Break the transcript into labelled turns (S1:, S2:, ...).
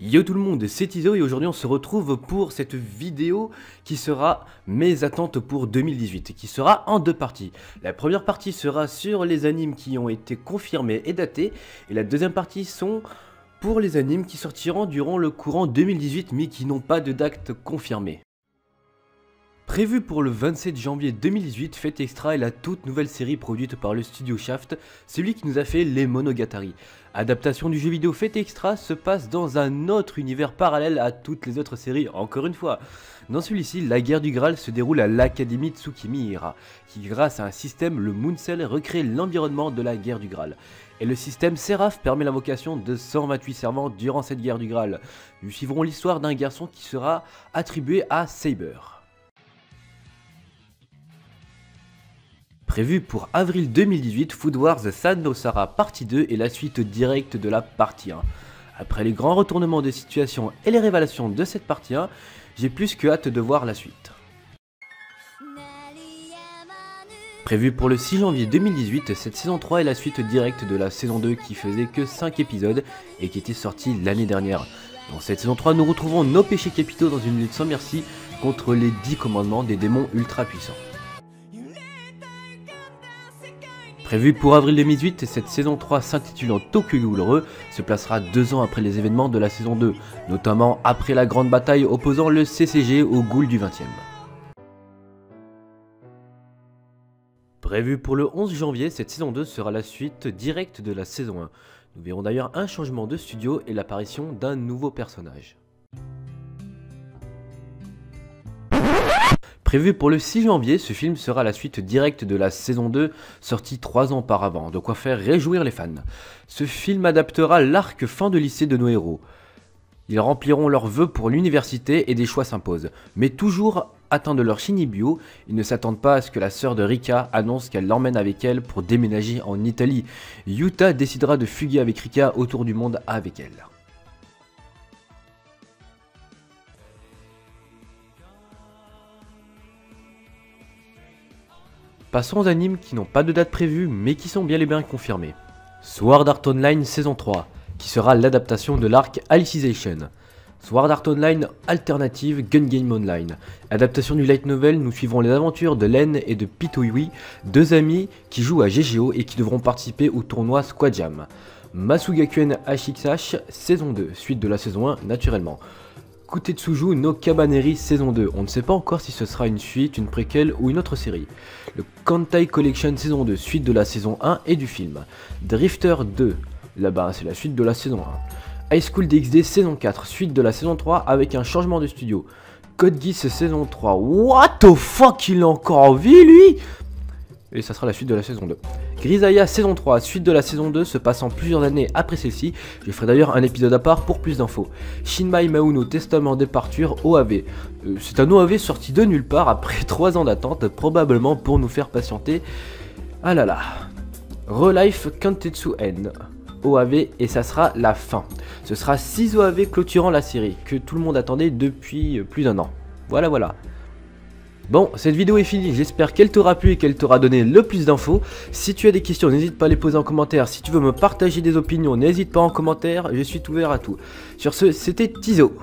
S1: Yo tout le monde, c'est Tizo et aujourd'hui on se retrouve pour cette vidéo qui sera mes attentes pour 2018 et qui sera en deux parties. La première partie sera sur les animes qui ont été confirmés et datés et la deuxième partie sont pour les animes qui sortiront durant le courant 2018 mais qui n'ont pas de date confirmée. Prévu pour le 27 janvier 2018, Fate Extra est la toute nouvelle série produite par le studio Shaft, celui qui nous a fait les Monogatari. Adaptation du jeu vidéo Fate Extra se passe dans un autre univers parallèle à toutes les autres séries, encore une fois. Dans celui-ci, la guerre du Graal se déroule à l'académie Tsukimihira, qui grâce à un système, le Mooncell, recrée l'environnement de la guerre du Graal. Et le système Seraph permet l'invocation de 128 servants durant cette guerre du Graal. Nous suivrons l'histoire d'un garçon qui sera attribué à Saber. Prévu pour avril 2018, Food Wars San no Sara partie 2 est la suite directe de la partie 1. Après les grands retournements de situation et les révélations de cette partie 1, j'ai plus que hâte de voir la suite. Prévu pour le 6 janvier 2018, cette saison 3 est la suite directe de la saison 2 qui faisait que 5 épisodes et qui était sortie l'année dernière. Dans cette saison 3, nous retrouvons nos péchés capitaux dans une lutte sans merci contre les 10 commandements des démons ultra puissants. Prévu pour avril 2018, cette saison 3 s'intitulant Tokyo Ghoul Re se placera 2 ans après les événements de la saison 2, notamment après la grande bataille opposant le CCG au Ghoul du 20e. Prévu pour le 11 janvier, cette saison 2 sera la suite directe de la saison 1. Nous verrons d'ailleurs un changement de studio et l'apparition d'un nouveau personnage. Prévu pour le 6 janvier, ce film sera la suite directe de la saison 2, sortie 3 ans auparavant, de quoi faire réjouir les fans. Ce film adaptera l'arc fin de lycée de nos héros. Ils rempliront leurs vœux pour l'université et des choix s'imposent. Mais toujours atteints de leur Shinibyo, ils ne s'attendent pas à ce que la sœur de Rika annonce qu'elle l'emmène avec elle pour déménager en Italie. Yuta décidera de fuguer avec Rika autour du monde avec elle. Passons aux animes qui n'ont pas de date prévue mais qui sont bien et bien confirmés. Sword Art Online saison 3, qui sera l'adaptation de l'arc Alicization. Sword Art Online Alternative Gun Game Online. Adaptation du light novel, nous suivrons les aventures de Len et de Pitoiwi, deux amis qui jouent à GGO et qui devront participer au tournoi Squad Jam. Masugakuen HXH saison 2, suite de la saison 1 naturellement. Kutetsuju no Kabaneri saison 2, on ne sait pas encore si ce sera une suite, une préquelle ou une autre série. Le Kantai Collection saison 2, suite de la saison 1 et du film. Drifter 2, là-bas c'est la suite de la saison 1. High School DxD saison 4, suite de la saison 3 avec un changement de studio. Code Geass saison 3, what the fuck, il a encore envie lui? Et ça sera la suite de la saison 2. Grisaya saison 3, suite de la saison 2, se passant plusieurs années après celle-ci. Je ferai d'ailleurs un épisode à part pour plus d'infos. Shinmai Mauno Testament Departure OAV. C'est un OAV sorti de nulle part après 3 ans d'attente, probablement pour nous faire patienter. Ah là là. Relife Kantetsu N. OAV et ça sera la fin. Ce sera 6 OAV clôturant la série, que tout le monde attendait depuis plus d'1 an. Voilà voilà. Bon, cette vidéo est finie, j'espère qu'elle t'aura plu et qu'elle t'aura donné le plus d'infos. Si tu as des questions, n'hésite pas à les poser en commentaire. Si tu veux me partager des opinions, n'hésite pas en commentaire, je suis ouvert à tout. Sur ce, c'était Tizo.